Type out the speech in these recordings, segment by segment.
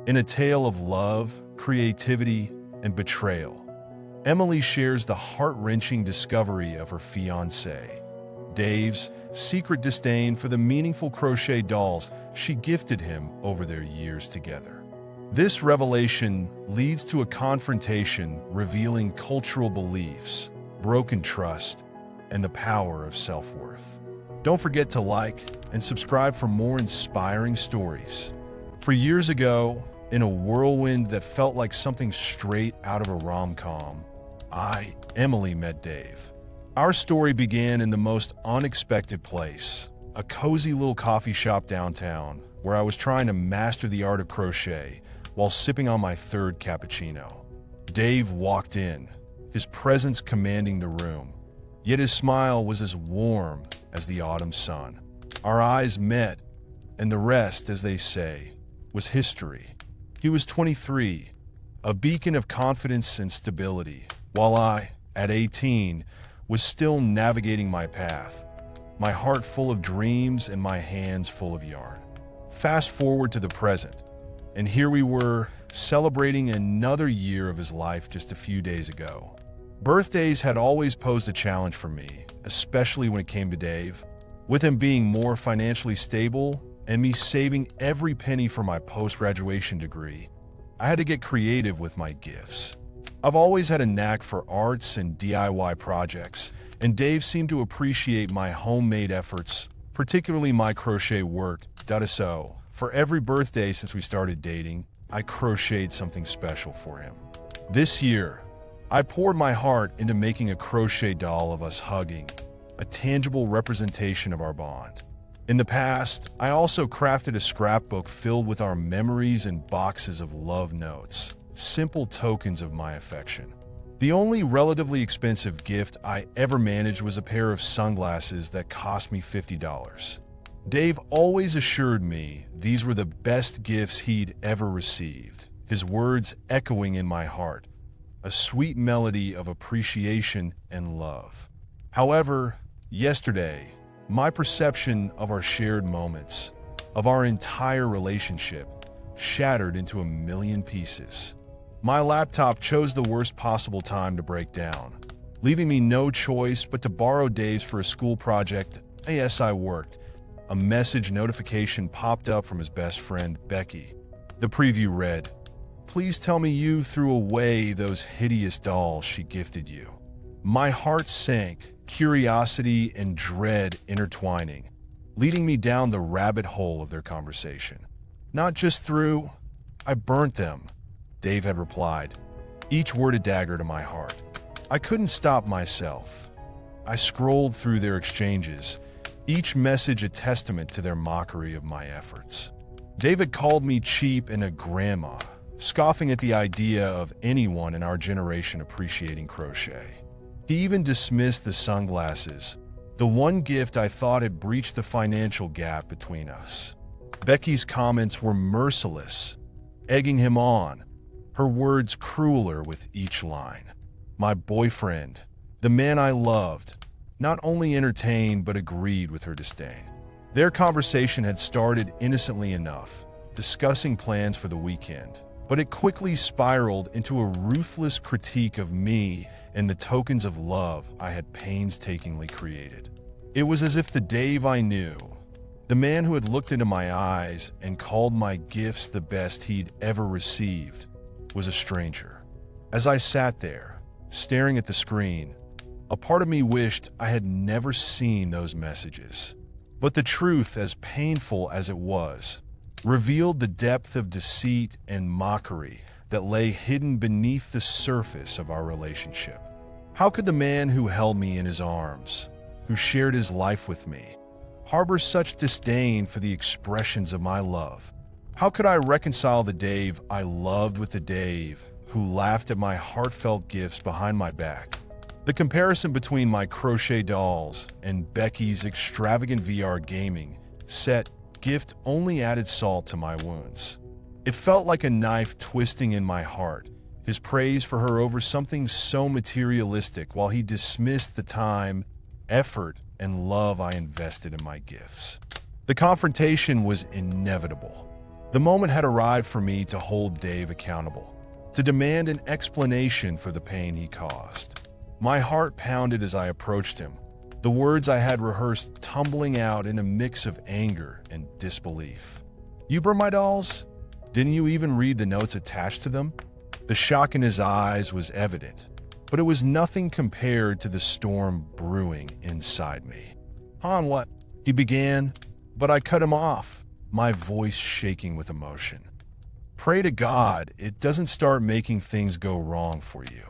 In a tale of love, creativity, and betrayal, Emily shares the heart-wrenching discovery of her fiancé, Dave's secret disdain for the meaningful crochet dolls she gifted him over their years together. This revelation leads to a confrontation revealing cultural beliefs, broken trust, and the power of self-worth. Don't forget to like and subscribe for more inspiring stories. For years ago, in a whirlwind that felt like something straight out of a rom-com, Emily, met Dave. Our story began in the most unexpected place, a cozy little coffee shop downtown, where I was trying to master the art of crochet while sipping on my third cappuccino. Dave walked in, his presence commanding the room, yet his smile was as warm as the autumn sun. Our eyes met, and the rest, as they say, was history. He was 23, a beacon of confidence and stability, while I, at 18, was still navigating my path, my heart full of dreams and my hands full of yarn. Fast forward to the present, and here we were, celebrating another year of his life just a few days ago. Birthdays had always posed a challenge for me, especially when it came to Dave. With him being more financially stable and me saving every penny for my post-graduation degree, I had to get creative with my gifts. I've always had a knack for arts and DIY projects, and Dave seemed to appreciate my homemade efforts, particularly my crochet work. So, for every birthday since we started dating, I crocheted something special for him. This year, I poured my heart into making a crochet doll of us hugging, a tangible representation of our bond. In the past, I also crafted a scrapbook filled with our memories and boxes of love notes, simple tokens of my affection. The only relatively expensive gift I ever managed was a pair of sunglasses that cost me $50. Dave always assured me these were the best gifts he'd ever received, his words echoing in my heart, a sweet melody of appreciation and love. However, yesterday, my perception of our shared moments, of our entire relationship, shattered into a million pieces. My laptop chose the worst possible time to break down, leaving me no choice but to borrow Dave's for a school project. Yes, I worked. A message notification popped up from his best friend, Becky. The preview read, "Please tell me you threw away those hideous dolls she gifted you." My heart sank, curiosity and dread intertwining, leading me down the rabbit hole of their conversation. "Not just threw, I burnt them," Dave had replied, each word a dagger to my heart. I couldn't stop myself. I scrolled through their exchanges, each message a testament to their mockery of my efforts. David called me cheap and a grandma, scoffing at the idea of anyone in our generation appreciating crochet. He even dismissed the sunglasses, the one gift I thought had breached the financial gap between us. Becky's comments were merciless, egging him on, her words crueler with each line. My boyfriend, the man I loved, not only entertained but agreed with her disdain. Their conversation had started innocently enough, discussing plans for the weekend, but it quickly spiraled into a ruthless critique of me and the tokens of love I had painstakingly created. It was as if the Dave I knew, the man who had looked into my eyes and called my gifts the best he'd ever received, was a stranger. As I sat there, staring at the screen, a part of me wished I had never seen those messages. But the truth, as painful as it was, revealed the depth of deceit and mockery that lay hidden beneath the surface of our relationship. How could the man who held me in his arms, who shared his life with me, harbor such disdain for the expressions of my love? How could I reconcile the Dave I loved with the Dave who laughed at my heartfelt gifts behind my back? The comparison between my crochet dolls and Becky's extravagant VR gaming set gift only added salt to my wounds. It felt like a knife twisting in my heart, his praise for her over something so materialistic while he dismissed the time, effort, and love I invested in my gifts. The confrontation was inevitable. The moment had arrived for me to hold Dave accountable, to demand an explanation for the pain he caused. My heart pounded as I approached him, the words I had rehearsed tumbling out in a mix of anger and disbelief. "You burn my dolls? Didn't you even read the notes attached to them?" The shock in his eyes was evident, but it was nothing compared to the storm brewing inside me. "Han, what?" he began, but I cut him off, my voice shaking with emotion. "Pray to God it doesn't start making things go wrong for you.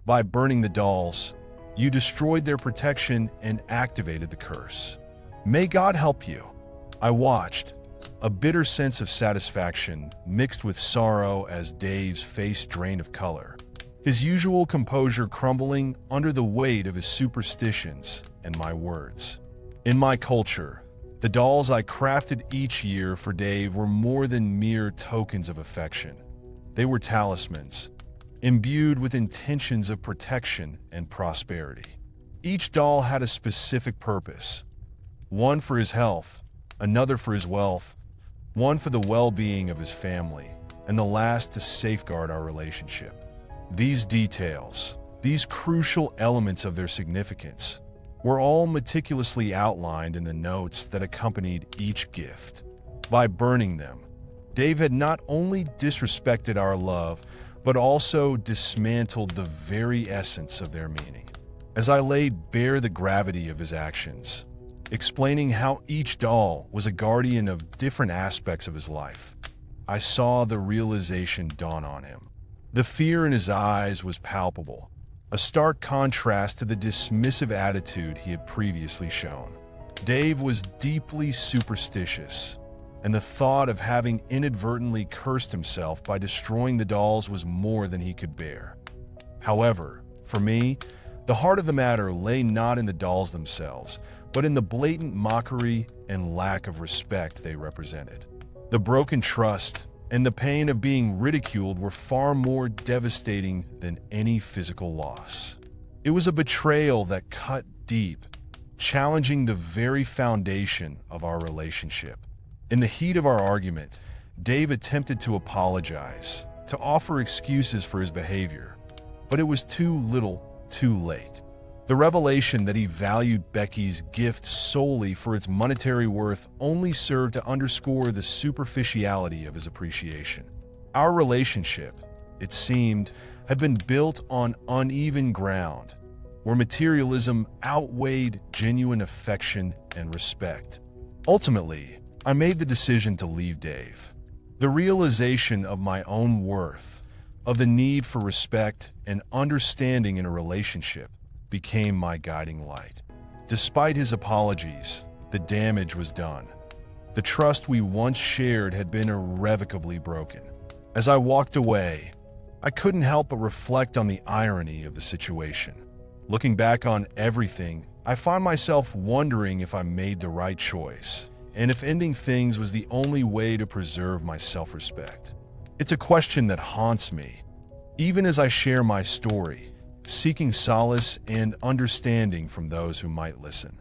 By burning the dolls, you destroyed their protection and activated the curse. May God help you." I watched, a bitter sense of satisfaction mixed with sorrow as Dave's face drained of color, his usual composure crumbling under the weight of his superstitions and my words. In my culture, the dolls I crafted each year for Dave were more than mere tokens of affection. They were talismans, imbued with intentions of protection and prosperity. Each doll had a specific purpose, one for his health, another for his wealth, one for the well-being of his family, and the last to safeguard our relationship. These details, these crucial elements of their significance, were all meticulously outlined in the notes that accompanied each gift. By burning them, Dave had not only disrespected our love, but also dismantled the very essence of their meaning. As I laid bare the gravity of his actions, explaining how each doll was a guardian of different aspects of his life, I saw the realization dawn on him. The fear in his eyes was palpable, a stark contrast to the dismissive attitude he had previously shown. Dave was deeply superstitious, and the thought of having inadvertently cursed himself by destroying the dolls was more than he could bear. However, for me, the heart of the matter lay not in the dolls themselves, but in the blatant mockery and lack of respect they represented. The broken trust and the pain of being ridiculed were far more devastating than any physical loss. It was a betrayal that cut deep, challenging the very foundation of our relationship. In the heat of our argument, Dave attempted to apologize, to offer excuses for his behavior, but it was too little, too late. The revelation that he valued Becky's gift solely for its monetary worth only served to underscore the superficiality of his appreciation. Our relationship, it seemed, had been built on uneven ground, where materialism outweighed genuine affection and respect. Ultimately, I made the decision to leave Dave. The realization of my own worth, of the need for respect and understanding in a relationship, became my guiding light. Despite his apologies, the damage was done. The trust we once shared had been irrevocably broken. As I walked away, I couldn't help but reflect on the irony of the situation. Looking back on everything, I find myself wondering if I made the right choice, and if ending things was the only way to preserve my self-respect. It's a question that haunts me, even as I share my story, seeking solace and understanding from those who might listen.